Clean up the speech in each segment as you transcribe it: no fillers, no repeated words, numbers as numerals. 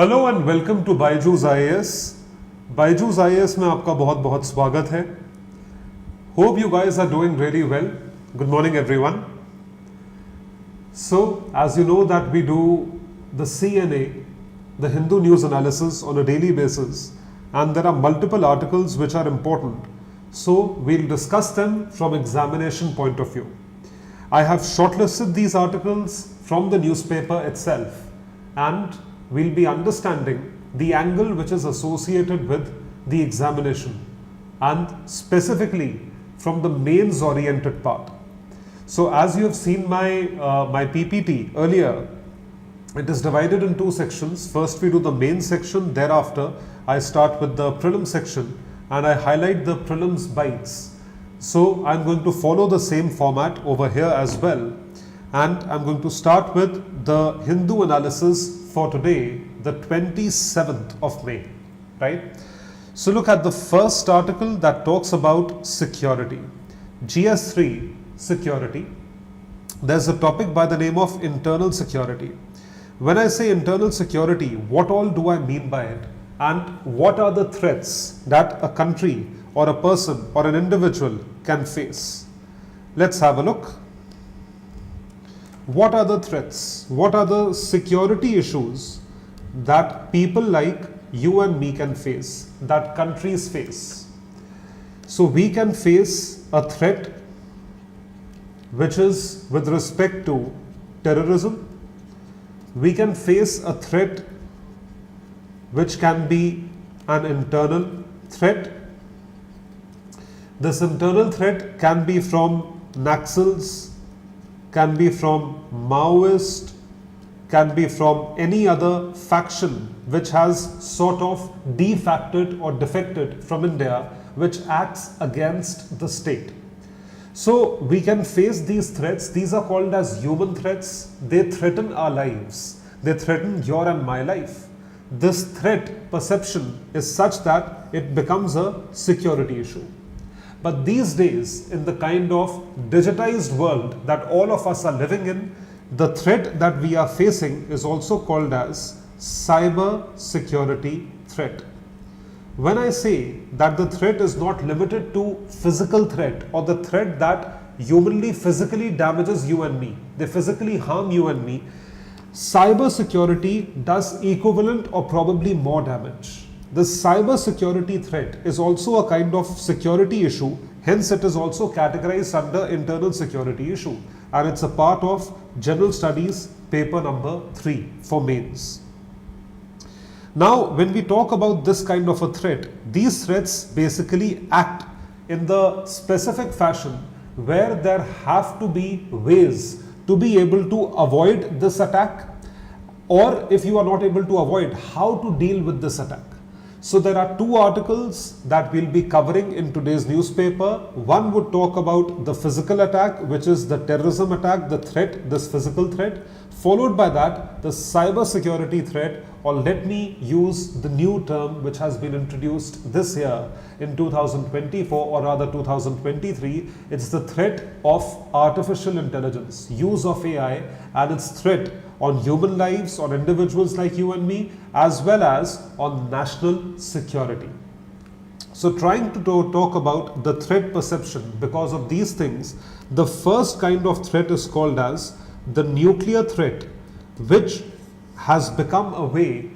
Hello and welcome to Byju's IAS। Byju's IAS में आपका बहुत बहुत स्वागत है। Hope you guys are doing really well. Good morning everyone. So as you know that we do the CNA, the Hindu news analysis on a daily basis, and there are multiple articles which are important. So we'll discuss them from examination point of view. I have shortlisted these articles from the newspaper itself, and we'll be understanding the angle which is associated with the examination, and specifically from the mains oriented part. So as you have seen my PPT earlier, it is divided in two sections. First we do the main section, thereafter I start with the prelim section and I highlight the prelims bites. So I'm going to follow the same format over here as well, and I'm going to start with the Hindu analysis for today, the 27th of May, right? So look at the first article that talks about security. GS3 security. There's a topic by the name of internal security. When I say internal security, what all do I mean by it? And what are the threats that a country or a person or an individual can face? Let's have a look. What are the threats? What are the security issues that people like you and me can face, that countries face? So we can face a threat which is with respect to terrorism. We can face a threat which can be an internal threat. This internal threat can be from Naxals, can be from Maoist, can be from any other faction which has sort of defected or defected from India, which acts against the state. So we can face these threats. These are called as human threats. They threaten our lives. They threaten your and my life. This threat perception is such that it becomes a security issue. But these days, in the kind of digitized world that all of us are living in, the threat that we are facing is also called as cyber security threat. When I say that the threat is not limited to physical threat or the threat that humanly physically damages you and me, they physically harm you and me, cyber security does equivalent or probably more damage. The cyber security threat is also a kind of security issue, hence it is also categorized under internal security issue, and it's a part of general studies paper number 3 for mains. Now when we talk about this kind of a threat, these threats basically act in the specific fashion where there have to be ways to be able to avoid this attack, or if you are not able to avoid, how to deal with this attack. So there are two articles that we'll be covering in today's newspaper. One would talk about the physical attack, which is the terrorism attack, the threat, this physical threat, followed by that the cyber security threat, or let me use the new term which has been introduced this year in 2024, or rather 2023. It's the threat of artificial intelligence, use of AI, and its threat on human lives, on individuals like you and me, as well as on national security. So trying to talk about the threat perception because of these things, the first kind of threat is called as the nuclear threat, which has become a way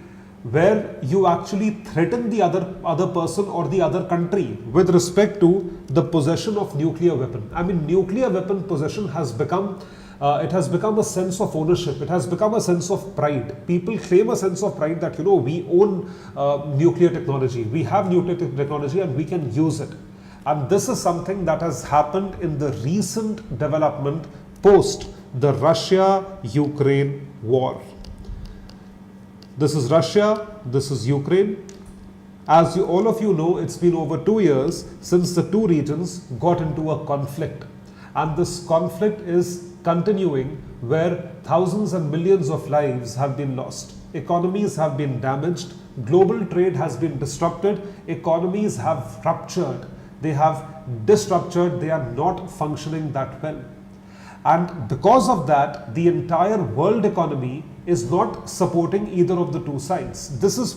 where you actually threaten the other person or the other country with respect to the possession of nuclear weapon. I mean, nuclear weapon possession has become it has become a sense of ownership. It has become a sense of pride. People claim a sense of pride that, you know, we own nuclear technology. We have nuclear technology and we can use it. And this is something that has happened in the recent development post the Russia-Ukraine war. This is Russia, this is Ukraine. As all of you know, it's been over 2 years since the two regions got into a conflict. And this conflict is continuing, where thousands and millions of lives have been lost. Economies have been damaged. Global trade has been disrupted. Economies have ruptured. They have disruptured. They are not functioning that well. And because of that, the entire world economy is not supporting either of the two sides. This is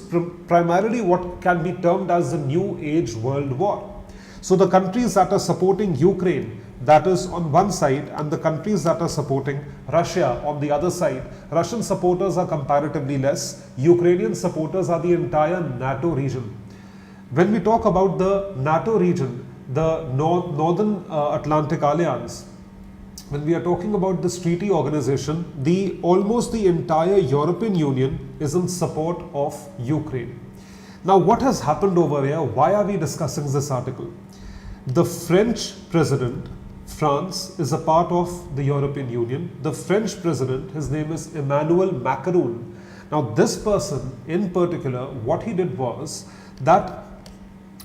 primarily what can be termed as the New Age World War. So the countries that are supporting Ukraine, that is on one side, and the countries that are supporting Russia on the other side. Russian supporters are comparatively less. Ukrainian supporters are the entire NATO region. When we talk about the NATO region, the Northern Atlantic Alliance, when we are talking about this treaty organization, almost the entire European Union is in support of Ukraine. Now, what has happened over here? Why are we discussing this article? The French president, France is a part of the European Union. The French president, his name is Emmanuel Macron. Now, this person in particular, what he did was that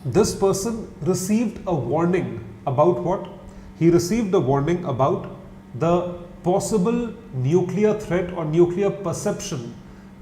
this person received a warning about what? He received a warning about the possible nuclear threat or nuclear perception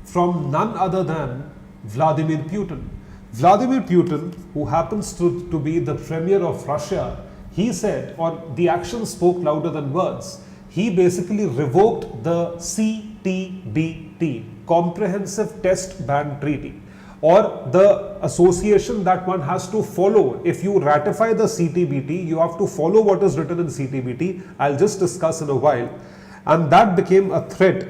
from none other than Vladimir Putin. Vladimir Putin, who happens to be the premier of Russia, he said, or the action spoke louder than words, he basically revoked the CTBT, Comprehensive Test Ban Treaty, or the association that one has to follow. If you ratify the CTBT, you have to follow what is written in CTBT. I'll just discuss in a while. And that became a threat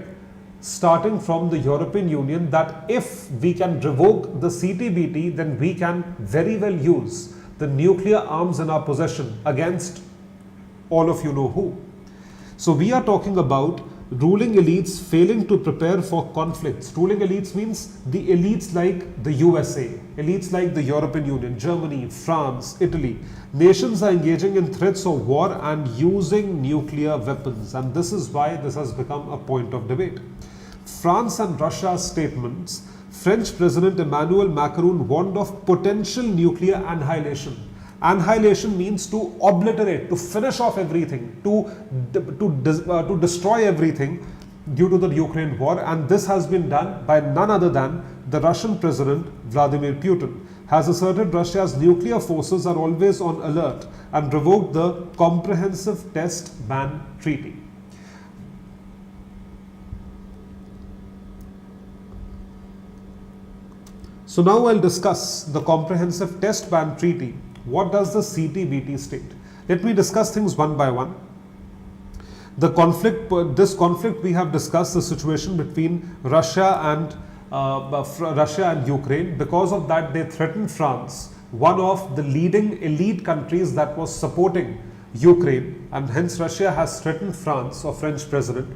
starting from the European Union, that if we can revoke the CTBT, then we can very well use the nuclear arms in our possession against all of you know who. So we are talking about ruling elites failing to prepare for conflicts. Ruling elites means the elites like the USA, elites like the European Union, Germany, France, Italy. Nations are engaging in threats of war and using nuclear weapons, and this is why this has become a point of debate. France and Russia's statements. French President Emmanuel Macron warned of potential nuclear annihilation. Annihilation means to obliterate, to finish off everything, to destroy everything due to the Ukraine war, and this has been done by none other than the Russian President Vladimir Putin. Has asserted Russia's nuclear forces are always on alert and revoked the Comprehensive Test Ban Treaty. So now I'll discuss the Comprehensive Test Ban Treaty. What does the CTBT state? Let me discuss things one by one. The conflict, this conflict we have discussed the situation between Russia and Ukraine. Because of that, they threatened France, one of the leading elite countries that was supporting Ukraine, and hence Russia has threatened France or French president.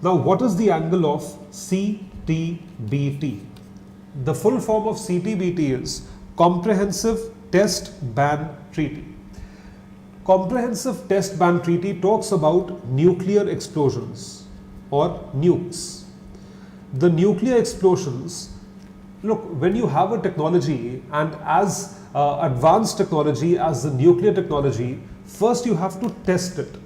Now, what is the angle of CTBT? The full form of CTBT is Comprehensive Test Ban Treaty. Comprehensive Test Ban Treaty talks about nuclear explosions or nukes. The nuclear explosions, look, when you have a technology and as advanced technology as the nuclear technology, first you have to test it.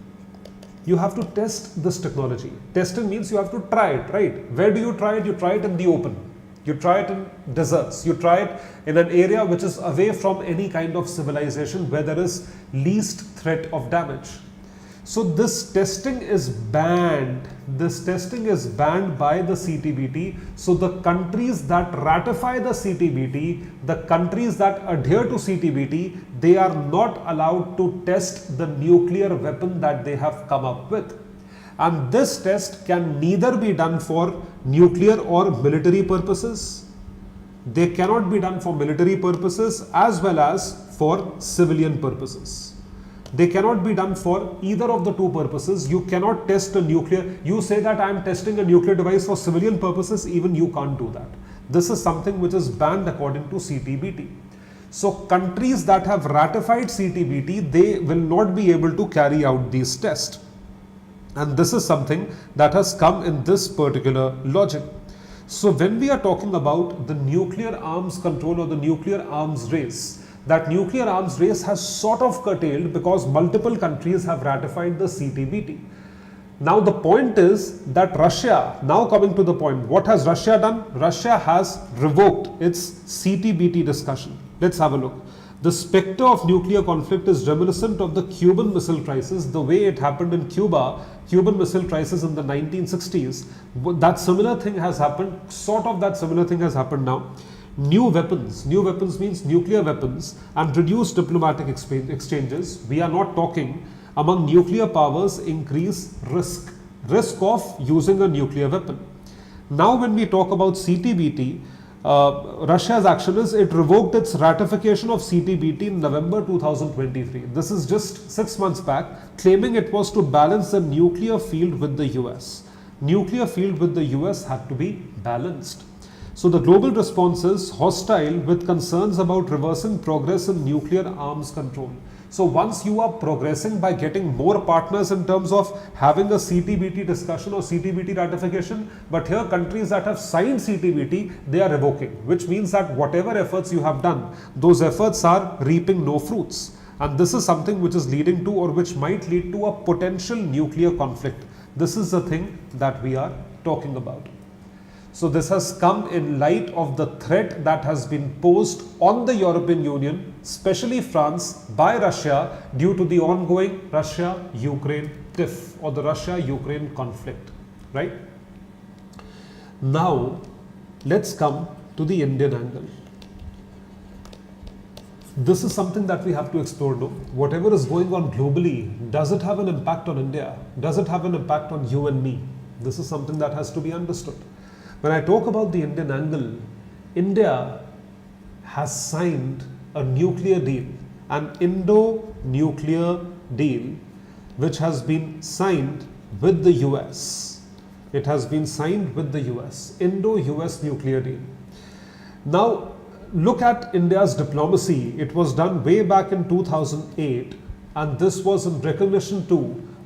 You have to test this technology. Testing means you have to try it, right? Where do you try it? You try it in the open. You try it in deserts. You try it in an area which is away from any kind of civilization, where there is least threat of damage. So this testing is banned. This testing is banned by the CTBT. So the countries that ratify the CTBT, the countries that adhere to CTBT, they are not allowed to test the nuclear weapon that they have come up with. And this test can neither be done for nuclear or military purposes. They cannot be done for military purposes as well as for civilian purposes. They cannot be done for either of the two purposes. You cannot test a nuclear. You say that I am testing a nuclear device for civilian purposes, even you can't do that. This is something which is banned according to CTBT. So countries that have ratified CTBT, they will not be able to carry out these tests. And this is something that has come in this particular logic. So when we are talking about the nuclear arms control or the nuclear arms race, that nuclear arms race has sort of curtailed because multiple countries have ratified the CTBT. Now the point is that Russia, now coming to the point, what has Russia done? Russia has revoked its CTBT discussion. Let's have a look. The spectre of nuclear conflict is reminiscent of the Cuban Missile Crisis, the way it happened in Cuba, Cuban Missile Crisis in the 1960s. That similar thing has happened, sort of that similar thing has happened now. New weapons means nuclear weapons, and reduced diplomatic exchanges. We are not talking among nuclear powers increase risk of using a nuclear weapon. Now when we talk about CTBT, Russia's action is it revoked its ratification of CTBT in November 2023. This is just 6 months back, claiming it was to balance the nuclear field with the US. Nuclear field with the US had to be balanced. So the global response is hostile with concerns about reversing progress in nuclear arms control. So once you are progressing by getting more partners in terms of having a CTBT discussion or CTBT ratification, but here countries that have signed CTBT, they are revoking, which means that whatever efforts you have done, those efforts are reaping no fruits. And this is something which is leading to, or which might lead to, a potential nuclear conflict. This is the thing that we are talking about. So this has come in light of the threat that has been posed on the European Union, especially France, by Russia due to the ongoing Russia-Ukraine tiff, or the Russia-Ukraine conflict, right? Now, let's come to the Indian angle. This is something that we have to explore now. Whatever is going on globally, does it have an impact on India? Does it have an impact on you and me? This is something that has to be understood. When I talk about the Indian angle, India has signed a nuclear deal, an Indo-nuclear deal, which has been signed with the US. It has been signed with the US, Indo-US nuclear deal. Now, look at India's diplomacy. It was done way back in 2008, and this was in recognition to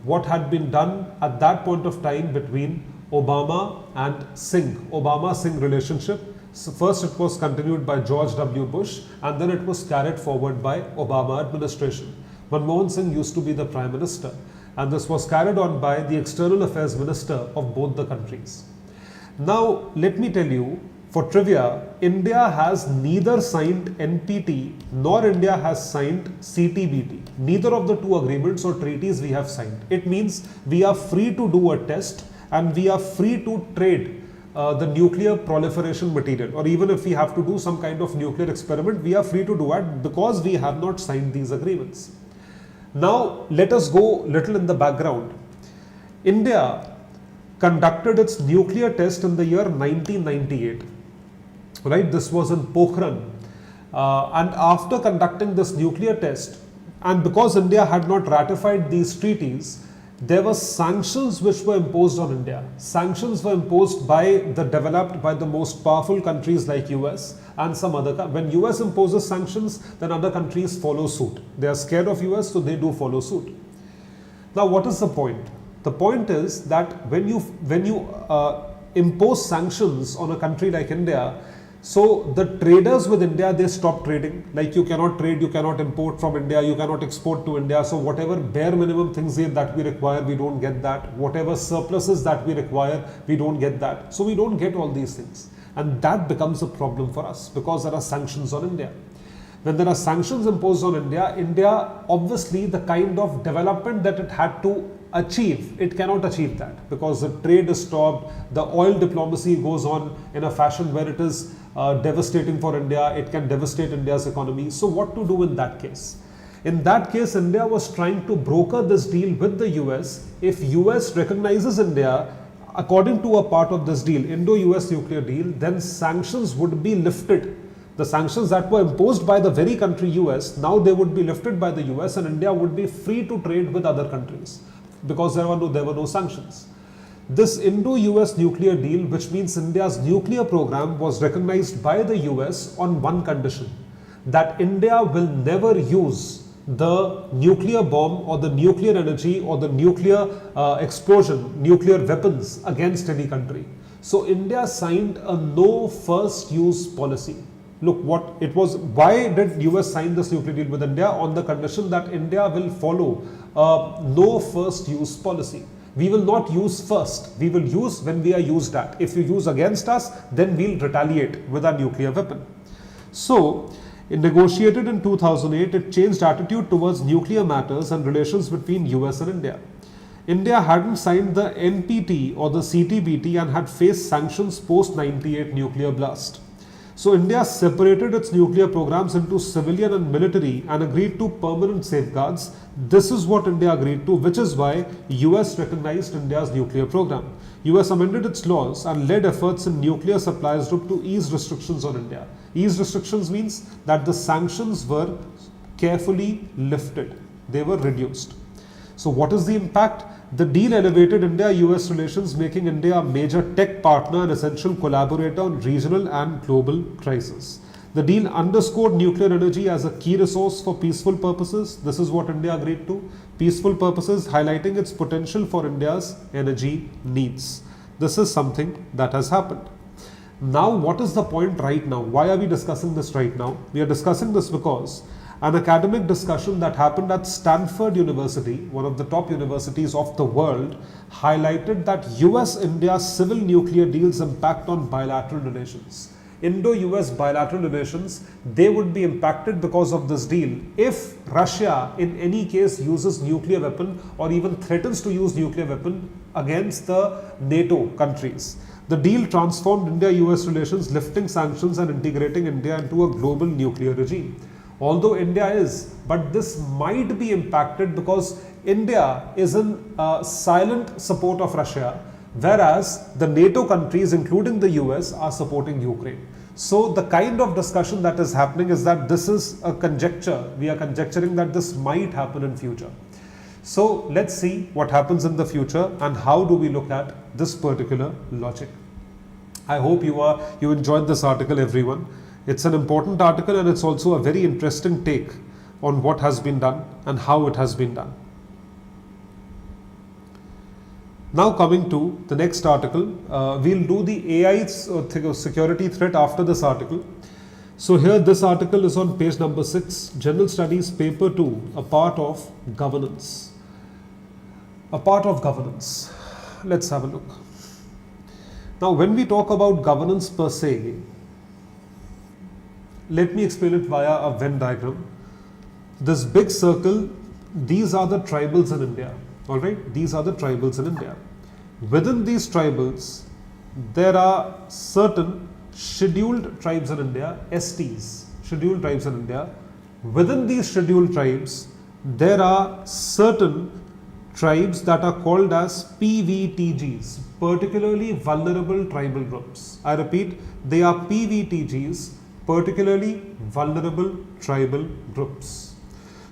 what had been done at that point of time between Obama and Singh, Obama-Singh relationship. So first it was continued by George W. Bush, and then it was carried forward by Obama administration. Manmohan Singh used to be the Prime Minister, and this was carried on by the External Affairs Minister of both the countries. Now, let me tell you, for trivia, India has neither signed NPT nor India has signed CTBT. Neither of the two agreements or treaties we have signed. It means we are free to do a test, and we are free to trade the nuclear proliferation material, or even if we have to do some kind of nuclear experiment, we are free to do it because we have not signed these agreements. Now, let us go little in the background. India conducted its nuclear test in the year 1998. Right, this was in Pokhran, and after conducting this nuclear test, and because India had not ratified these treaties, there were sanctions which were imposed on India. Sanctions were imposed by the most powerful countries like US and some other. When US imposes sanctions, then other countries follow suit. They are scared of US, so they do follow suit. Now, what is the point? The point is that when you impose sanctions on a country like India, so the traders with India, they stop trading. Like, you cannot trade, you cannot import from India, you cannot export to India. So whatever bare minimum things that we require, we don't get that. Whatever surpluses that we require, we don't get that. So we don't get all these things. And that becomes a problem for us because there are sanctions on India. When there are sanctions imposed on India, India, obviously the kind of development that it had to achieve, it cannot achieve that because the trade is stopped, the oil diplomacy goes on in a fashion where it is devastating for India, it can devastate India's economy. So what to do in that case? In that case, India was trying to broker this deal with the US. If US recognizes India, according to a part of this deal, Indo-US nuclear deal, then sanctions would be lifted. The sanctions that were imposed by the very country US, now they would be lifted by the US, and India would be free to trade with other countries because there were no sanctions. This Indo-US nuclear deal, which means India's nuclear program, was recognized by the US on one condition, that India will never use the nuclear bomb or the nuclear energy or the nuclear explosion, nuclear weapons against any country. So India signed a no first use policy. Look what it was. Why did US sign this nuclear deal with India? On the condition that India will follow a no first use policy. We will not use first. We will use when we are used at. If you use against us, then we'll retaliate with our nuclear weapon. So It negotiated in 2008, it changed attitude towards nuclear matters and relations between US and India. India hadn't signed the NPT or the CTBT and had faced sanctions post 98 nuclear blast. So India separated its nuclear programs into civilian and military and agreed to permanent safeguards. This is what India agreed to, which is why US recognized India's nuclear program. US amended its laws and led efforts in nuclear supplies group to ease restrictions on India. Ease restrictions means that the sanctions were carefully lifted. They were reduced. So what is the impact? The deal elevated India-US relations, making India a major tech partner and essential collaborator on regional and global crises. The deal underscored nuclear energy as a key resource for peaceful purposes. This is what India agreed to. Peaceful purposes, highlighting its potential for India's energy needs. This is something that has happened. Now, what is the point right now? Why are we discussing this right now? We are discussing this because an academic discussion that happened at Stanford University, one of the top universities of the world, highlighted that US-India civil nuclear deals impact on bilateral relations. Indo-US bilateral relations, they would be impacted because of this deal if Russia in any case uses nuclear weapon or even threatens to use nuclear weapon against the NATO countries. The deal transformed India-US relations, lifting sanctions and integrating India into a global nuclear regime. Although India is, but this might be impacted because India is in silent support of Russia, whereas the NATO countries, including the US, are supporting Ukraine. So the kind of discussion that is happening is that this is a conjecture. We are conjecturing that this might happen in future. So let's see what happens in the future and how do we look at this particular logic. I hope you enjoyed this article, everyone. It's an important article and it's also a very interesting take on what has been done and how it has been done. Now coming to the next article, we'll do the AI security threat after this article. So here this article is on page number 6, General Studies paper 2, a part of governance. A part of governance. Let's have a look. Now when we talk about governance per se, let me explain it via a Venn diagram. This big circle, these are the tribals in India. Alright, these are the tribals in India. Within these tribals, there are certain scheduled tribes in India, STs, scheduled tribes in India. Within these scheduled tribes, there are certain tribes that are called as PVTGs, particularly vulnerable tribal groups. I repeat, they are PVTGs, particularly vulnerable tribal groups.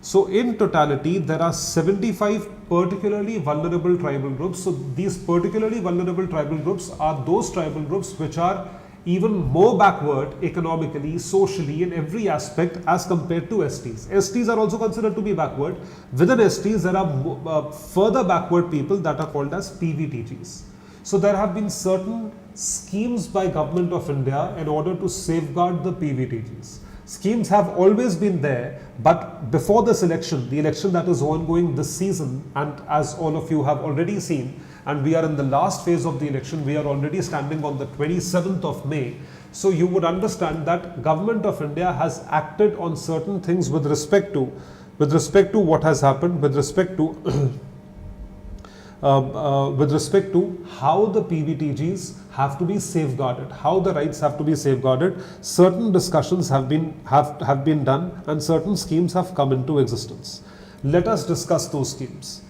So in totality, there are 75 particularly vulnerable tribal groups. So these particularly vulnerable tribal groups are those tribal groups which are even more backward economically, socially, in every aspect as compared to STs. STs are also considered to be backward. Within STs, there are further backward people that are called as PVTGs. So there have been certain schemes by Government of India in order to safeguard the PVTGs. Schemes have always been there, but before this election, the election that is ongoing this season, and as all of you have already seen, and we are in the last phase of the election, we are already standing on the 27th of May. So you would understand that Government of India has acted on certain things with respect to what has happened, with respect to how the PVTGs have to be safeguarded, how the rights have to be safeguarded. Certain discussions have been done and certain schemes have come into existence. Let us discuss those schemes.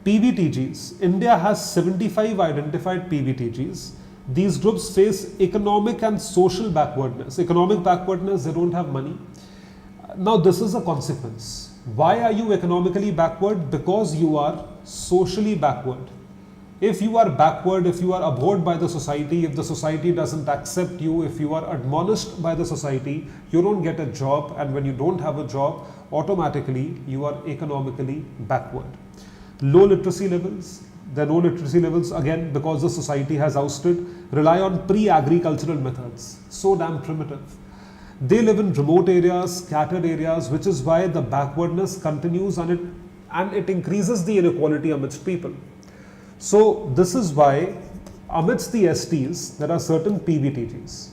PVTGs. India has 75 identified PVTGs. These groups face economic and social backwardness. Economic backwardness, they don't have money. Now this is a consequence. Why are you economically backward? Because you are socially backward. If you are backward, if you are abhorred by the society, if the society doesn't accept you, if you are admonished by the society, you don't get a job, and when you don't have a job, automatically you are economically backward. Low literacy levels. The low literacy levels, again, because the society has ousted, rely on pre-agricultural methods. So damn primitive. They live in remote areas, scattered areas, which is why the backwardness continues and it increases the inequality amidst people. So this is why amidst the STs, there are certain PVTGs.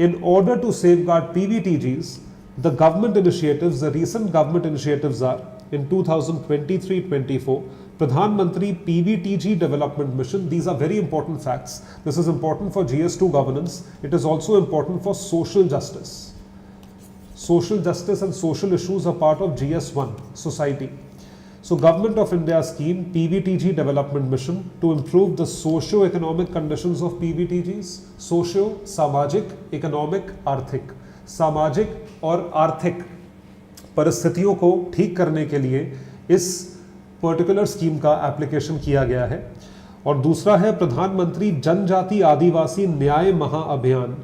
in order to safeguard PVTGs, the government initiatives, the recent government initiatives are in 2023-24, Pradhan Mantri PVTG Development Mission. These are very important facts. This is important for GS2 governance. It is also important for social justice. Social justice and social issues are part of GS1 society. So Government of India scheme PVTG Development Mission to improve the socio-economic conditions of PVTGs, socio, samajik, economic, आर्थिक, सामाजिक और आर्थिक परिस्थितियों को ठीक करने के लिए इस पर्टिकुलर स्कीम का एप्लीकेशन किया गया है। और दूसरा है प्रधानमंत्री जनजाति आदिवासी न्याय महाअभियान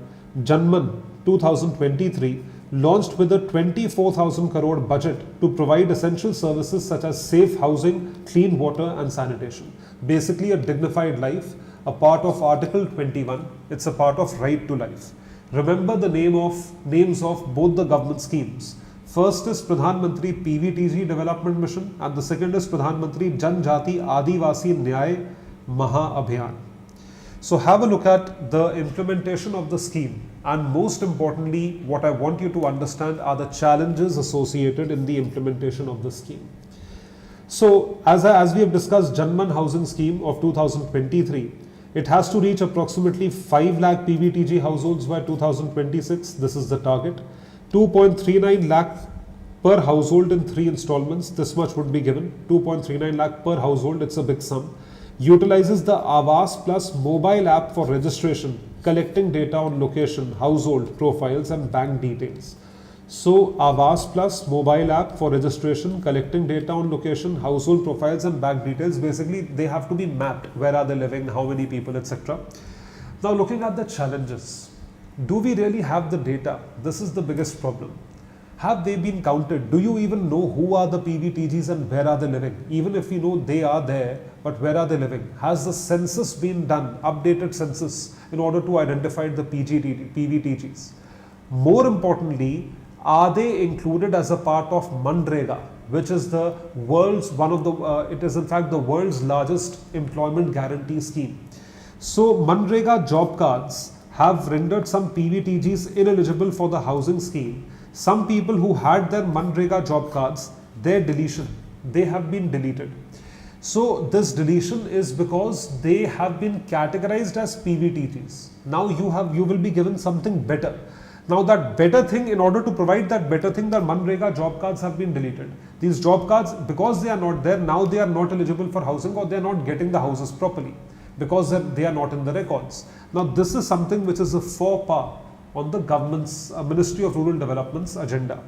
जनमन 2023 launched with a 24,000 crore budget to provide essential services such as safe housing, clean water and sanitation. Basically a dignified life, a part of Article 21. It's a part of right to life. Remember the names of both the government schemes. First is Pradhan Mantri PVTG Development Mission and the second is Pradhan Mantri Janjati Adivasi Nyay Maha-Abhiyan. So have a look at the implementation of the scheme, and most importantly what I want you to understand are the challenges associated in the implementation of the scheme. So as we have discussed, Janman housing scheme of 2023, it has to reach approximately 5 lakh PVTG households by 2026. This is the target. 2.39 lakh per household in 3 installments. This much would be given. 2.39 lakh per household. It's a big sum. Utilizes the Awas Plus mobile app for registration, collecting data on location, household profiles and bank details. So Awas Plus mobile app for registration, collecting data on location, household profiles and bank details. Basically they have to be mapped. Where are they living, how many people, etc. Now looking at the challenges, do we really have the data? This is the biggest problem. Have they been counted? Do you even know who are the PVTGs and where are they living? Even if we know they are there, but where are they living? Has the census been done, updated census, in order to identify the PVTGs? More importantly, are they included as a part of Manrega, which is the world's it is in fact the world's largest employment guarantee scheme. So Manrega job cards have rendered some PVTGs ineligible for the housing scheme. Some people who had their Manrega job cards, they have been deleted. So this deletion is because they have been categorized as PVTGs. Now you will be given something better. Now that better thing, in order to provide that better thing, the Manrega job cards have been deleted. These job cards, because they are not there, now they are not eligible for housing, or they are not getting the houses properly because they are not in the records. Now this is something which is a faux pas on the government's Ministry of Rural Development's agenda.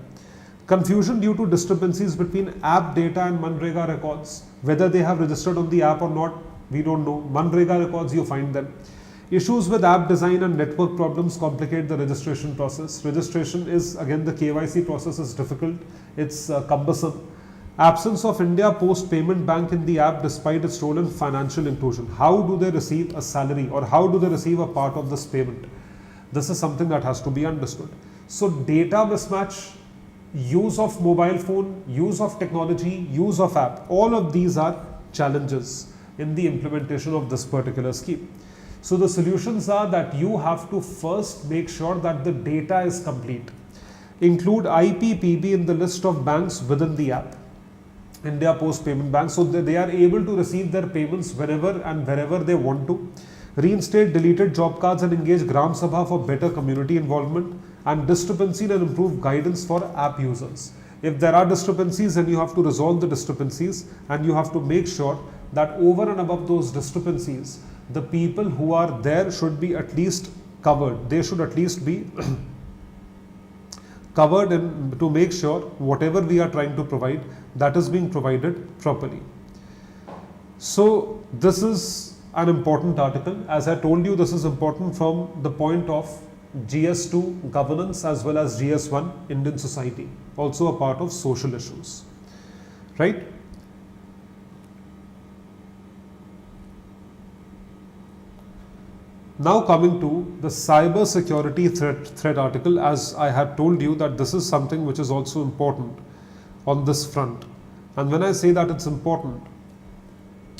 Confusion due to discrepancies between app data and Manrega records. Whether they have registered on the app or not, we don't know. Manrega records, you find them. Issues with app design and network problems complicate the registration process. Registration is, again, the KYC process is difficult. It's cumbersome. Absence of India Post Payment Bank in the app despite its role in financial inclusion. How do they receive a salary, or how do they receive a part of this payment? This is something that has to be understood. So data mismatch, use of mobile phone, use of technology, use of app, all of these are challenges in the implementation of this particular scheme. So the solutions are that you have to first make sure that the data is complete. Include IPPB in the list of banks within the app, India Post Payment Bank, so that they are able to receive their payments whenever and wherever they want to. Reinstate deleted job cards and engage Gram Sabha for better community involvement, and discrepancy and improve guidance for app users. If there are discrepancies, then you have to resolve the discrepancies, and you have to make sure that over and above those discrepancies, the people who are there should be at least covered. They should at least be covered, and to make sure whatever we are trying to provide, that is being provided properly. So this is an important article. As I told you, this is important from the point of GS2 governance as well as GS1 Indian society, also a part of social issues, right? Now coming to the cyber security threat article, as I had told you that this is something which is also important on this front. And when I say that it's important,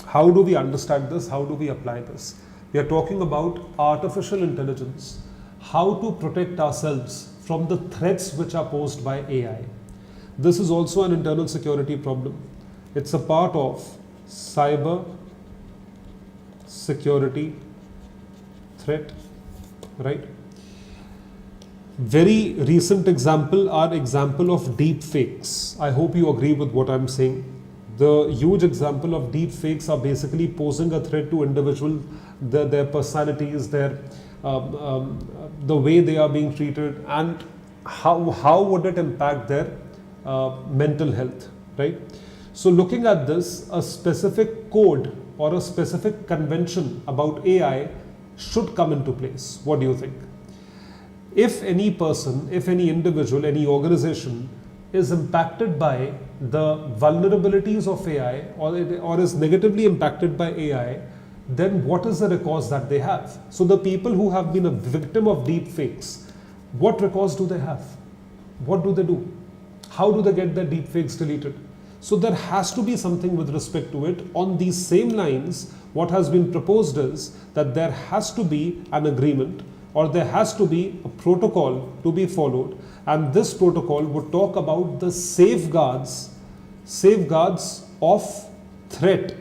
how do we understand this? How do we apply this? We are talking about artificial intelligence, how to protect ourselves from the threats which are posed by AI. This is also an internal security problem. It's a part of cyber security threat, right? Very recent example are example of deep fakes. I hope you agree with what I'm saying. The huge example of deep fakes are basically posing a threat to individual, their personalities, the way they are being treated, and how would it impact their mental health, right? So looking at this, a specific code or a specific convention about AI should come into place. What do you think? If any person, if any individual, any organization is impacted by the vulnerabilities of AI or is negatively impacted by AI, then what is the recourse that they have? So the people who have been a victim of deep fakes, what recourse do they have? What do they do? How do they get their deep fakes deleted? So there has to be something with respect to it. On these same lines, what has been proposed is that there has to be an agreement, or there has to be a protocol to be followed, and this protocol would talk about the safeguards of threat,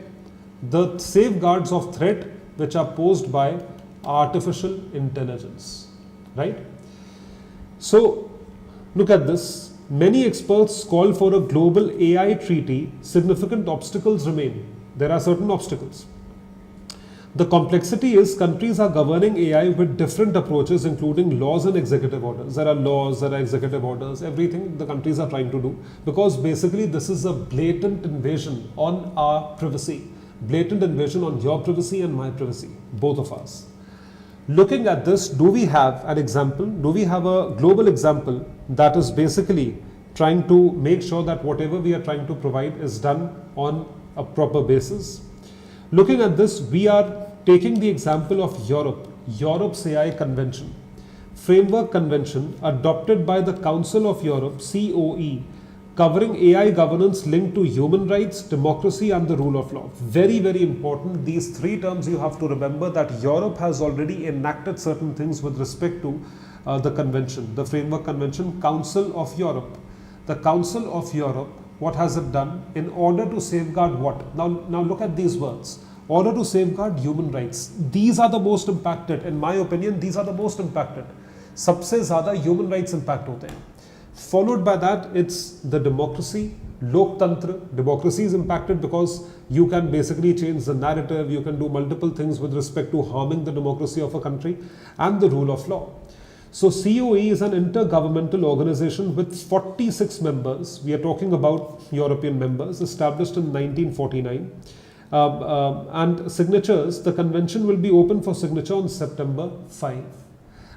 the safeguards of threat which are posed by artificial intelligence, right? So look at this. Many experts call for a global AI treaty. Significant obstacles remain. There are certain obstacles. The complexity is countries are governing AI with different approaches, including laws and executive orders. There are laws, there are executive orders, everything the countries are trying to do, because basically this is a blatant invasion on our privacy, blatant invasion on your privacy and my privacy, both of us. Looking at this, do we have an example? Do we have a global example that is basically trying to make sure that whatever we are trying to provide is done on a proper basis? Looking at this, we are taking the example of Europe's AI Convention, Framework Convention adopted by the Council of Europe, COE, covering AI governance linked to human rights, democracy and the rule of law. Very, very important. These three terms you have to remember, that Europe has already enacted certain things with respect to the convention, the Framework Convention, Council of Europe. The Council of Europe, what has it done in order to safeguard what? Now look at these words. Order to safeguard human rights. These are the most impacted. In my opinion, these are the most impacted. सबसे ज़्यादा human rights impact होते हैं. Followed by that, it's the democracy, Loktantra. Democracy is impacted because you can basically change the narrative, you can do multiple things with respect to harming the democracy of a country, and the rule of law. So COE is an intergovernmental organization with 46 members. We are talking about European members, established in 1949. And signatures, the convention will be open for signature on September 5.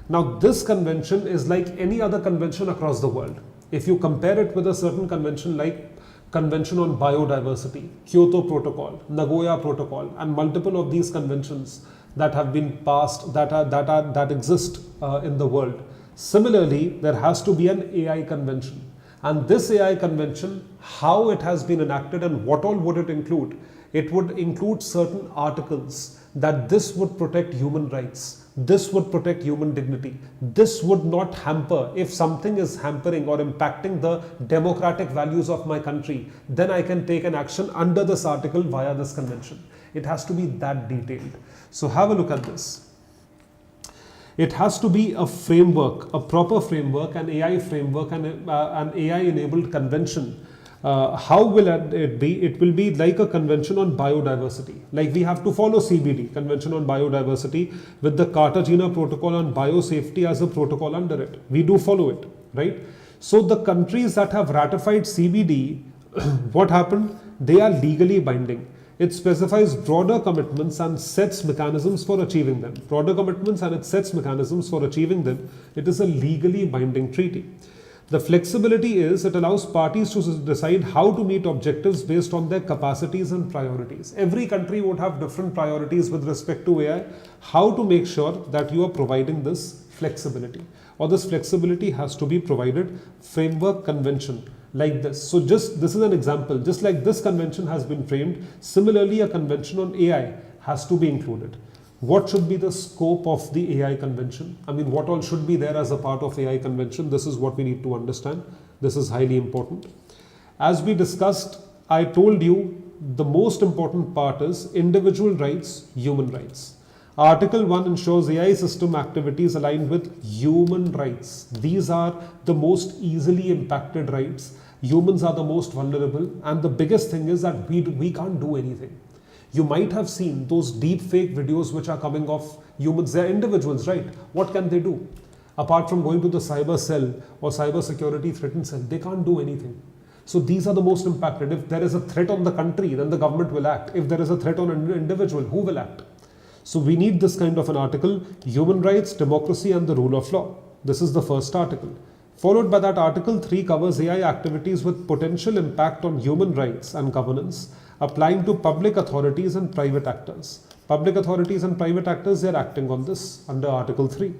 Now this convention is like any other convention across the world. If you compare it with a certain convention like Convention on Biodiversity, Kyoto Protocol, Nagoya Protocol, and multiple of these conventions that have been passed, that exist in the world. Similarly, there has to be an AI convention, and this AI convention, how it has been enacted and what all would it include? It would include certain articles that this would protect human rights, this would protect human dignity, this would not hamper. If something is hampering or impacting the democratic values of my country, then I can take an action under this article via this convention. It has to be that detailed. So have a look at this. It has to be a framework, a proper framework, an AI framework, and an AI enabled convention. How will it be? It will be like a convention on biodiversity. Like we have to follow CBD, Convention on Biodiversity, with the Cartagena Protocol on Biosafety as a protocol under it. We do follow it, right? So the countries that have ratified CBD, what happened? They are legally binding. It specifies broader commitments and sets mechanisms for achieving them. Broader commitments and it sets mechanisms for achieving them. It is a legally binding treaty. The flexibility is it allows parties to decide how to meet objectives based on their capacities and priorities. Every country would have different priorities with respect to AI. How to make sure that you are providing this flexibility, or this flexibility has to be provided. Framework convention like this. So this is an example. Just like this convention has been framed, similarly a convention on AI has to be included. What should be the scope of the AI convention? I mean, what all should be there as a part of AI convention? This is what we need to understand. This is highly important. As we discussed, I told you the most important part is individual rights, human rights. Article 1 ensures AI system activities aligned with human rights. These are the most easily impacted rights. Humans are the most vulnerable, and the biggest thing is that we can't do anything. You might have seen those deep fake videos which are coming of humans. They're individuals, right? What can they do? Apart from going to the cyber cell or cyber security threatened cell, they can't do anything. So these are the most impacted. If there is a threat on the country, then the government will act. If there is a threat on an individual, who will act? So we need this kind of an article: human rights, democracy and the rule of law. This is the first article. Followed by that, Article 3 covers AI activities with potential impact on human rights and governance, applying to public authorities and private actors. Public authorities and private actors, they are acting on this under Article 3.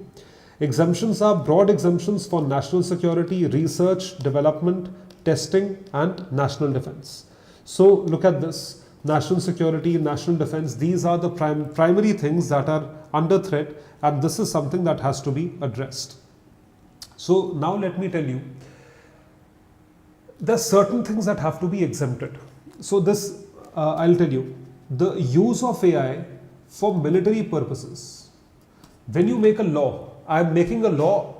Exemptions are broad exemptions for national security, research, development, testing and national defense. So look at this: national security, national defense, these are the primary things that are under threat, and this is something that has to be addressed. So now let me tell you, there are certain things that have to be exempted. So this, I'll tell you, the use of AI for military purposes. When you make a law, I am making a law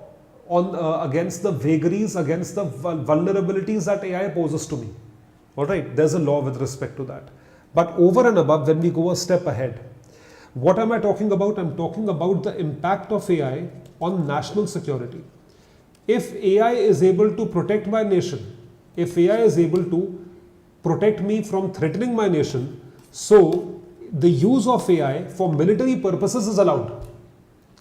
on against the vagaries, against the vulnerabilities that AI poses to me. All right, there's a law with respect to that. But over and above, when we go a step ahead, what am I talking about? I'm talking about the impact of AI on national security. If AI is able to protect my nation, if AI is able to protect me from threatening my nation, so the use of AI for military purposes is allowed.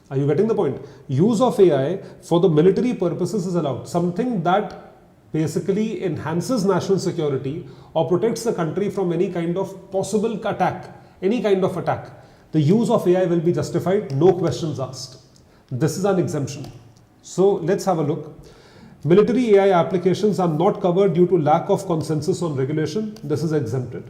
Are you getting the point? Use of AI for the military purposes is allowed. Something that basically enhances national security or protects the country from any kind of possible attack, any kind of attack. The use of AI will be justified, no questions asked. This is an exemption. So let's have a look. Military AI applications are not covered due to lack of consensus on regulation. This is exempted.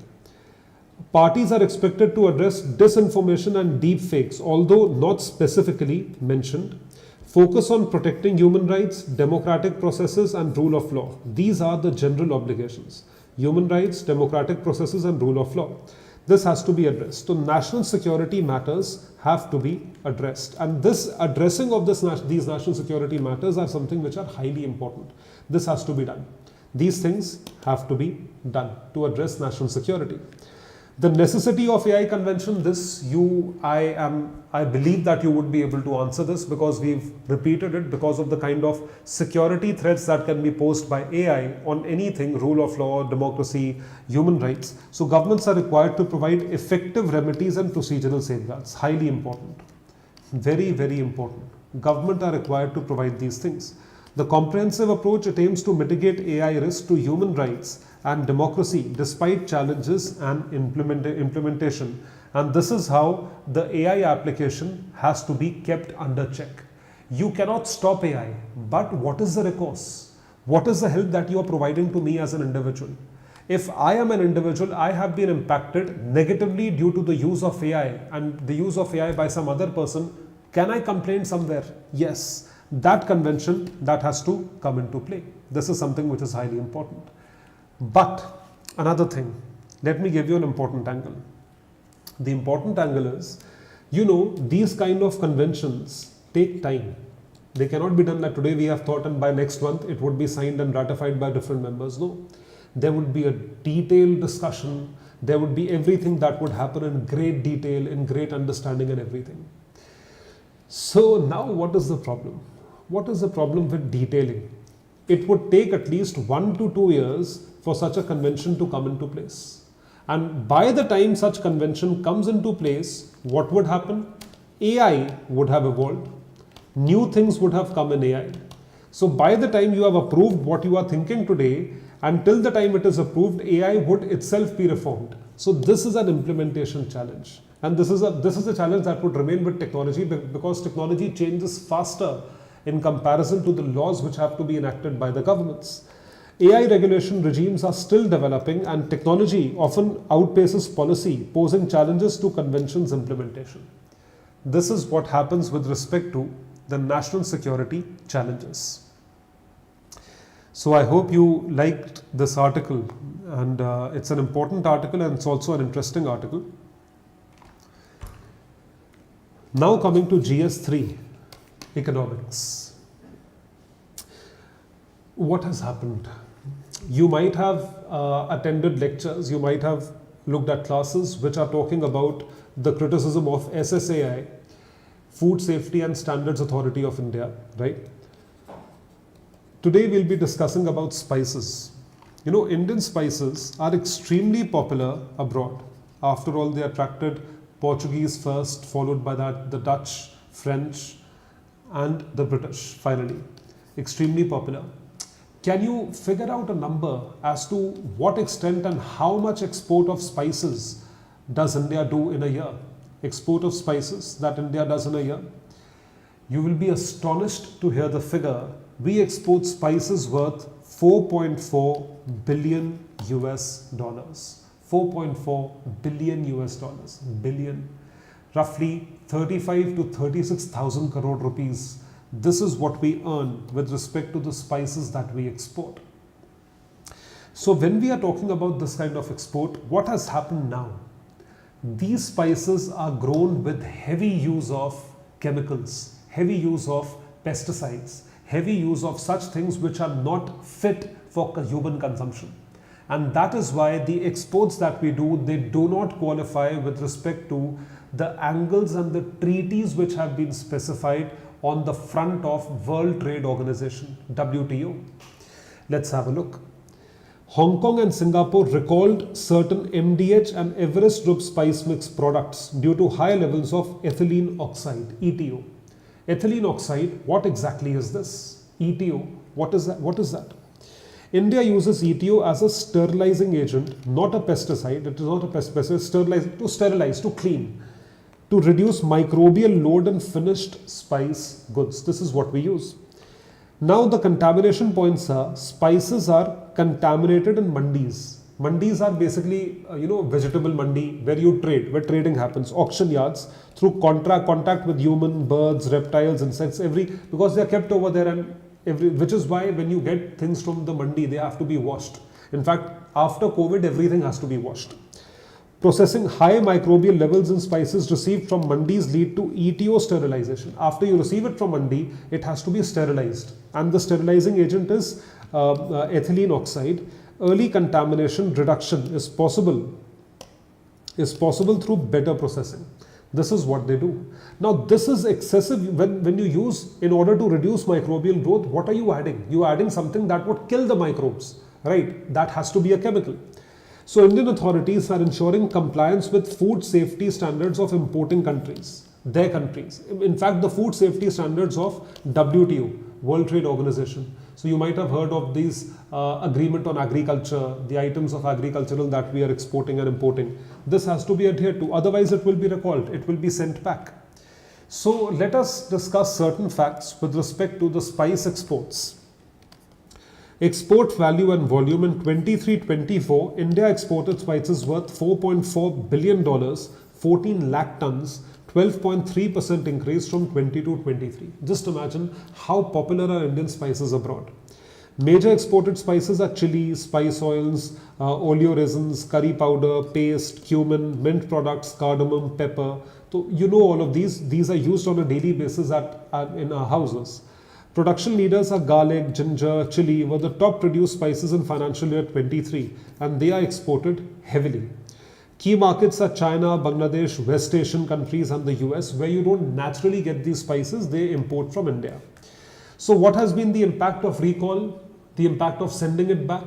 Parties are expected to address disinformation and deepfakes, although not specifically mentioned. Focus on protecting human rights, democratic processes and rule of law. These are the general obligations. Human rights, democratic processes and rule of law. This has to be addressed. So national security matters have to be addressed. And this addressing of these national security matters are something which are highly important. This has to be done. These things have to be done to address national security. The necessity of AI convention, I believe that you would be able to answer this because we've repeated it, because of the kind of security threats that can be posed by AI on anything, rule of law, democracy, human rights. So governments are required to provide effective remedies and procedural safeguards. Highly important. Very, very important. Government are required to provide these things. The comprehensive approach, it aims to mitigate AI risk to human rights and democracy despite challenges and implementation. And this is how the AI application has to be kept under check. You cannot stop AI, but what is the recourse? What is the help that you are providing to me as an individual? If I am an individual, I have been impacted negatively due to the use of AI and the use of AI by some other person, can I complain somewhere? Yes. That convention, that has to come into play. This is something which is highly important. But another thing, let me give you an important angle. The important angle is, these kind of conventions take time. They cannot be done like today we have thought and by next month it would be signed and ratified by different members. No, there would be a detailed discussion. There would be everything that would happen in great detail, in great understanding and everything. So now what is the problem? What is the problem with detailing? It would take at least 1 to 2 years for such a convention to come into place. And by the time such convention comes into place, what would happen? AI would have evolved. New things would have come in AI. So by the time you have approved what you are thinking today, until the time it is approved, AI would itself be reformed. So this is an implementation challenge. And this is a challenge that would remain with technology, because technology changes faster in comparison to the laws which have to be enacted by the governments. AI regulation regimes are still developing and technology often outpaces policy, posing challenges to conventions implementation. This is what happens with respect to the national security challenges. So I hope you liked this article, and it's an important article and it's also an interesting article. Now coming to GS3, economics. What has happened? You might have attended lectures, you might have looked at classes which are talking about the criticism of SSAI, Food Safety and Standards Authority of India, right? Today we'll be discussing about spices. You know, Indian spices are extremely popular abroad. After all, they attracted Portuguese first, followed by that the Dutch, French, and the British finally. Extremely popular. Can you figure out a number as to what extent and how much export of spices does India do in a year? Export of spices that India does in a year? You will be astonished to hear the figure. We export spices worth 4.4 billion US dollars. 4.4 billion US dollars. Billion. Roughly 35 to 36,000 crore rupees. This is what we earn with respect to the spices that we export. So when we are talking about this kind of export, what has happened now? These spices are grown with heavy use of chemicals, heavy use of pesticides, heavy use of such things which are not fit for human consumption. And that is why the exports that we do, they do not qualify with respect to the angles and the treaties which have been specified on the front of World Trade Organization, WTO. Let's have a look. Hong Kong and Singapore recalled certain MDH and Everest Group spice mix products due to high levels of ethylene oxide, ETO. Ethylene oxide, what exactly is this? ETO, what is that? India uses ETO as a sterilizing agent, not a pesticide. It is not a pesticide, to sterilize, to clean, to reduce microbial load in finished spice goods. This is what we use. Now the contamination points are, spices are contaminated in mandis. Mandis are basically, vegetable mandi where you trade, where trading happens, auction yards, through contact with human, birds, reptiles, insects, because they are kept over there, and which is why when you get things from the mandi, they have to be washed. In fact, after COVID, everything has to be washed. Processing high microbial levels in spices received from mandis lead to ETO sterilization. After you receive it from mandi, it has to be sterilized. And the sterilizing agent is ethylene oxide. Early contamination reduction is possible through better processing. This is what they do. Now, this is excessive when you use, in order to reduce microbial growth, what are you adding? You are adding something that would kill the microbes, right? That has to be a chemical. So Indian authorities are ensuring compliance with food safety standards of importing countries, their countries. In fact, the food safety standards of WTO, World Trade Organization. So you might have heard of these agreement on agriculture, the items of agricultural that we are exporting and importing. This has to be adhered to, otherwise it will be recalled, it will be sent back. So let us discuss certain facts with respect to the spice exports. Export value and volume in 23-24, India exported spices worth $4.4 billion, 14 lakh tons, 12.3% increase from 22-23. Just imagine how popular are Indian spices abroad. Major exported spices are chilies, spice oils, oleoresins, curry powder, paste, cumin, mint products, cardamom, pepper. So you know all of these. These are used on a daily basis in our houses. Production leaders are garlic, ginger, chili were the top produced spices in financial year 23, and they are exported heavily. Key markets are China, Bangladesh, West Asian countries and the US, where you don't naturally get these spices, they import from India. So what has been the impact of recall? The impact of sending it back?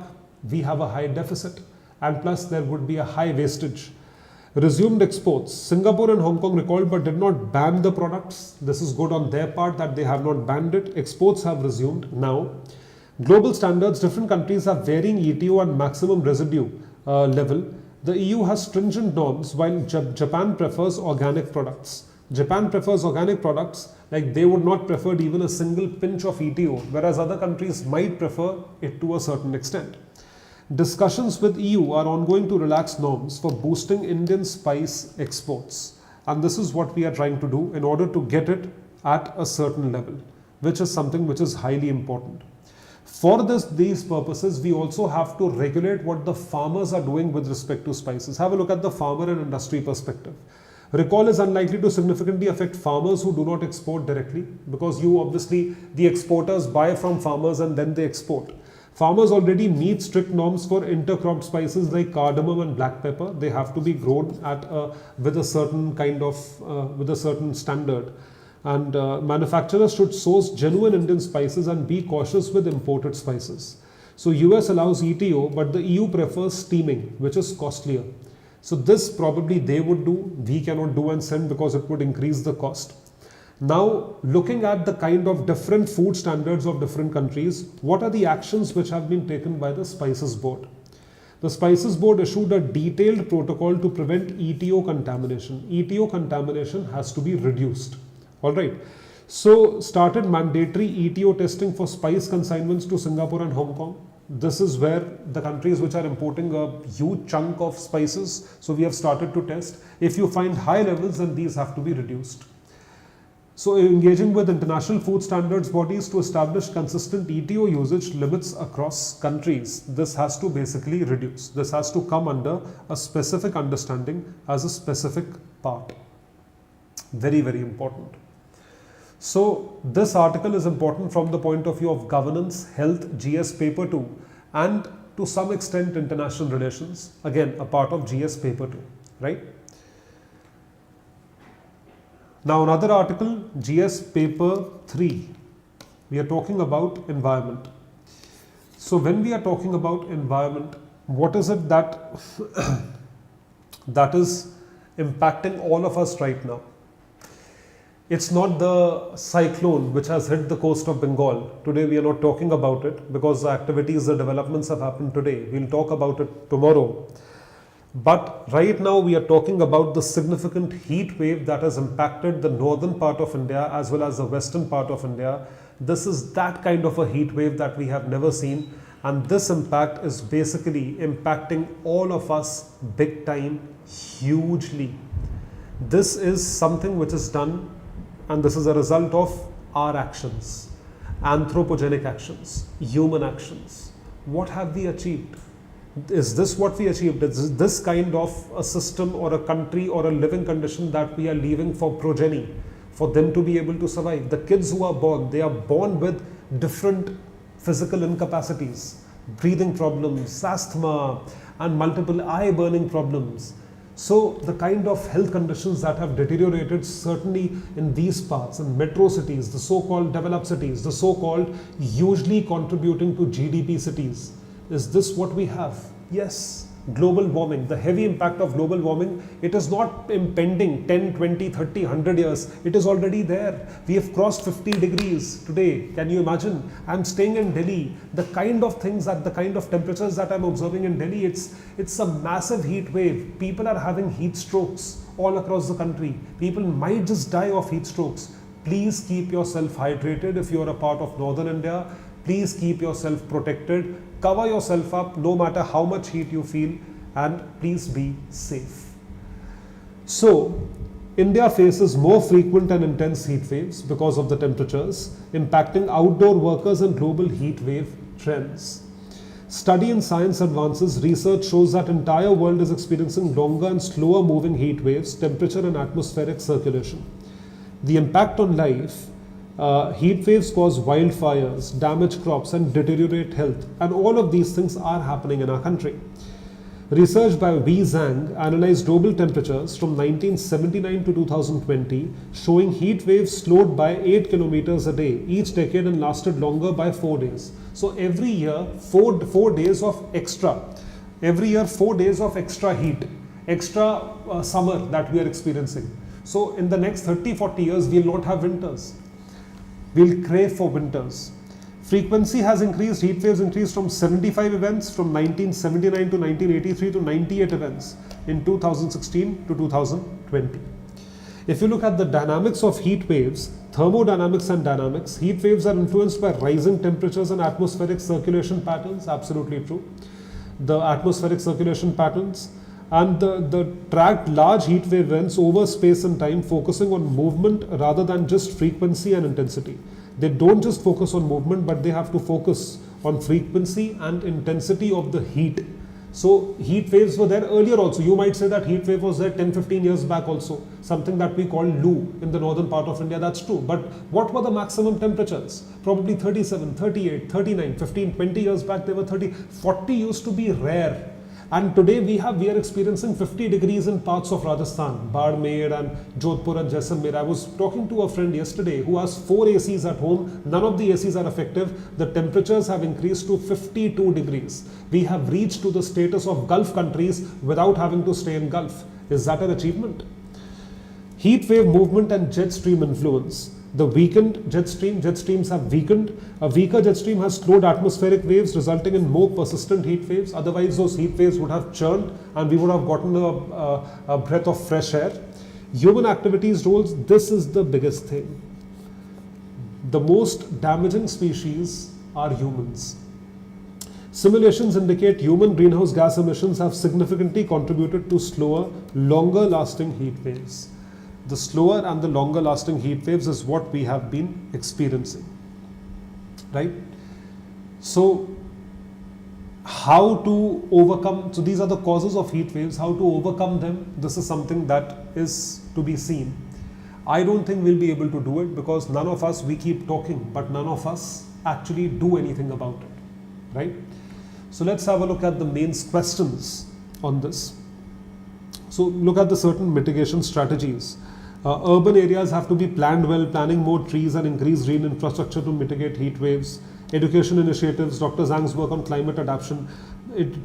We have a high deficit, and plus there would be a high wastage. Resumed exports. Singapore and Hong Kong recalled but did not ban the products. This is good on their part that they have not banned it. Exports have resumed now. Global standards, different countries have varying ETO and maximum residue level. The EU has stringent norms while Japan prefers organic products. Japan prefers organic products, like they would not prefer even a single pinch of ETO, whereas other countries might prefer it to a certain extent. Discussions with EU are ongoing to relax norms for boosting Indian spice exports. and this is what we are trying to do in order to get it at a certain level, which is something which is highly important. For these purposes, we also have to regulate what the farmers are doing with respect to spices. Have a look at the farmer and industry perspective. Recall is unlikely to significantly affect farmers who do not export directly, because the exporters buy from farmers and then they export. Farmers already meet strict norms for intercrop spices like cardamom and black pepper. They have to be grown with a certain standard. And manufacturers should source genuine Indian spices and be cautious with imported spices. So US allows ETO, but the EU prefers steaming, which is costlier. So this probably they would do, we cannot do and send because it would increase the cost. Now, looking at the kind of different food standards of different countries, what are the actions which have been taken by the Spices Board? The Spices Board issued a detailed protocol to prevent ETO contamination. ETO contamination has to be reduced. Alright, so started mandatory ETO testing for spice consignments to Singapore and Hong Kong. This is where the countries which are importing a huge chunk of spices, so we have started to test. If you find high levels, then these have to be reduced. So engaging with international food standards bodies to establish consistent ETO usage limits across countries. This has to basically reduce. This has to come under a specific understanding as a specific part. Very, very important. So this article is important from the point of view of governance, health, GS paper 2, and to some extent international relations, again a part of GS paper 2, right? Now another article, GS paper 3, we are talking about environment. So when we are talking about environment, what is it that that is impacting all of us right now? It's not the cyclone which has hit the coast of Bengal. Today we are not talking about it because the activities, the developments have happened today. We'll talk about it tomorrow. But right now we are talking about the significant heat wave that has impacted the northern part of India as well as the western part of India. This is that kind of a heat wave that we have never seen, and this impact is basically impacting all of us big time, hugely. This is something which is done, and this is a result of our actions, anthropogenic actions, human actions. What have we achieved? Is this what we achieved? Is this kind of a system or a country or a living condition that we are leaving for progeny, for them to be able to survive? The kids who are born, they are born with different physical incapacities, breathing problems, asthma, and multiple eye burning problems. So the kind of health conditions that have deteriorated certainly in these parts, in metro cities, the so-called developed cities, the so-called hugely contributing to GDP cities. Is this what we have? Yes. Global warming, the heavy impact of global warming, it is not impending 10, 20, 30, 100 years. It is already there. We have crossed 50 degrees today. Can you imagine? I'm staying in Delhi. The kind of things that, the kind of temperatures that I'm observing in Delhi, it's a massive heat wave. People are having heat strokes all across the country. People might just die of heat strokes. Please keep yourself hydrated if you are a part of northern India. Please keep yourself protected. Cover yourself up no matter how much heat you feel, and please be safe. So, India faces more frequent and intense heat waves because of the temperatures, impacting outdoor workers and global heat wave trends. Study in science advances, research shows that entire world is experiencing longer and slower moving heat waves, temperature and atmospheric circulation. The impact on life. Heat waves cause wildfires, damage crops and deteriorate health, and all of these things are happening in our country. Research by Wei Zhang analyzed global temperatures from 1979 to 2020, showing heat waves slowed by 8 kilometers a day each decade and lasted longer by 4 days. So every year, 4 days of extra. Every year, 4 days of extra heat, extra summer that we are experiencing. So in the next 30-40 years, we will not have winters. We'll crave for winters. Frequency has increased, heat waves increased from 75 events from 1979 to 1983 to 98 events in 2016 to 2020. If you look at the dynamics of heat waves, thermodynamics and dynamics, heat waves are influenced by rising temperatures and atmospheric circulation patterns, absolutely true. The atmospheric circulation patterns, and the tracked large heat wave events over space and time, focusing on movement rather than just frequency and intensity. They don't just focus on movement, but they have to focus on frequency and intensity of the heat. So heat waves were there earlier also. You might say that heat wave was there 10-15 years back also, something that we call Lu in the northern part of India. That's true. But what were the maximum temperatures? Probably 37, 38, 39, 15, 20 years back they were 30. 40 used to be rare. And today we are experiencing 50 degrees in parts of Rajasthan, Barmer and Jodhpur and Jaisalmer. I was talking to a friend yesterday who has 4 ACs at home. None of the ACs are effective. The temperatures have increased to 52 degrees. We have reached to the status of Gulf countries without having to stay in Gulf. Is that an achievement? Heat wave movement and jet stream influence. The weakened jet streams have weakened. A weaker jet stream has slowed atmospheric waves, resulting in more persistent heat waves. Otherwise, those heat waves would have churned and we would have gotten a breath of fresh air. Human activities roles, this is the biggest thing. The most damaging species are humans. Simulations indicate human greenhouse gas emissions have significantly contributed to slower, longer lasting heat waves. The slower and the longer lasting heat waves is what we have been experiencing, right? So how to overcome, so these are the causes of heat waves, how to overcome them, this is something that is to be seen. I don't think we'll be able to do it because none of us, we keep talking, but none of us actually do anything about it, right? So let's have a look at the mains questions on this. So look at the certain mitigation strategies. Urban areas have to be planned well, planning more trees and increase green infrastructure to mitigate heat waves. Education initiatives, Dr. Zhang's work on climate adaptation,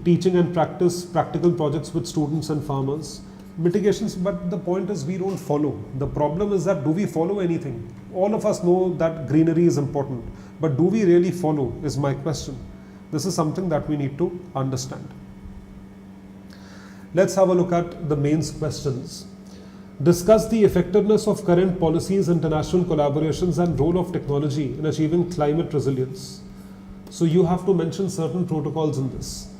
teaching and practical projects with students and farmers. Mitigations, but the point is we don't follow. The problem is that do we follow anything? All of us know that greenery is important, but do we really follow is my question. This is something that we need to understand. Let's have a look at the mains questions. Discuss the effectiveness of current policies, international collaborations and role of technology in achieving climate resilience. So you have to mention certain protocols in this.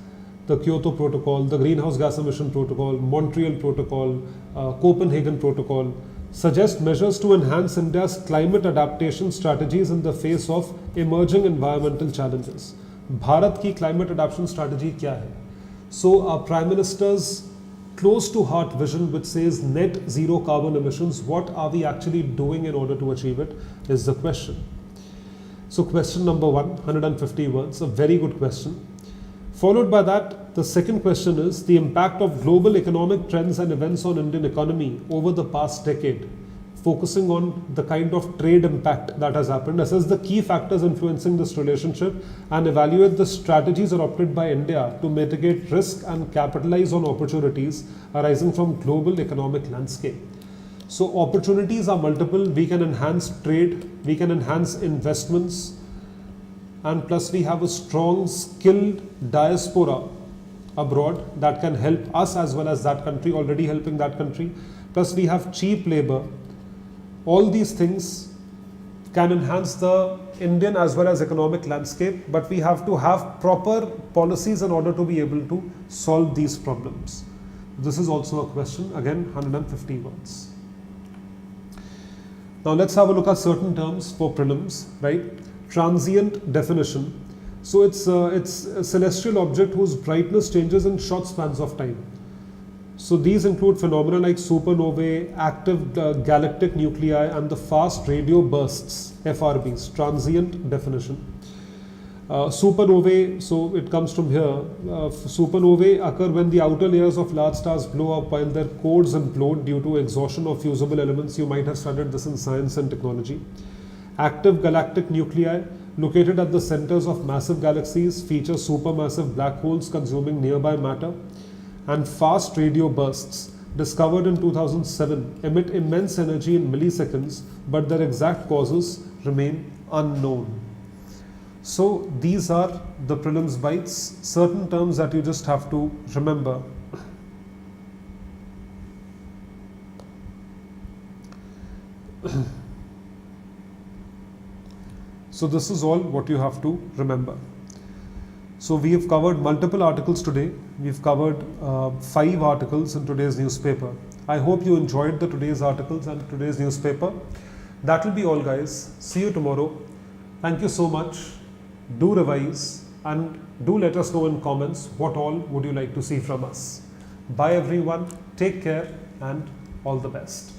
The Kyoto Protocol, the Greenhouse Gas Emission Protocol, Montreal Protocol, Copenhagen Protocol. Suggest measures to enhance India's climate adaptation strategies in the face of emerging environmental challenges. Bharat ki climate adaptation strategy kya hai? So our Prime Minister's close to heart vision which says net zero carbon emissions, what are we actually doing in order to achieve it is the question. So question number 1, 150 words, a very good question. Followed by that, the second question is the impact of global economic trends and events on Indian economy over the past decade, focusing on the kind of trade impact that has happened, assess the key factors influencing this relationship and evaluate the strategies adopted by India to mitigate risk and capitalize on opportunities arising from global economic landscape. So opportunities are multiple, we can enhance trade, we can enhance investments, and plus we have a strong skilled diaspora abroad that can help us as well as that country, already helping that country. Plus we have cheap labor. All these things can enhance the Indian as well as economic landscape, but we have to have proper policies in order to be able to solve these problems. This is also a question, again 150 words. Now let's have a look at certain terms for prelims, right? Transient definition. So it's a celestial object whose brightness changes in short spans of time. So these include phenomena like supernovae, active galactic nuclei and the fast radio bursts, FRBs, transient definition. Supernovae, so it comes from here, supernovae occur when the outer layers of large stars blow up while their cores implode due to exhaustion of fusible elements. You might have studied this in science and technology. Active galactic nuclei located at the centers of massive galaxies feature supermassive black holes consuming nearby matter. And fast radio bursts, discovered in 2007, emit immense energy in milliseconds, but their exact causes remain unknown. So these are the prelims bites, certain terms that you just have to remember. So this is all what you have to remember. So we have covered multiple articles today. We've covered 5 articles in today's newspaper. I hope you enjoyed the today's articles and today's newspaper. That will be all, guys. See you tomorrow. Thank you so much. Do revise and do let us know in comments what all would you like to see from us. Bye everyone. Take care and all the best.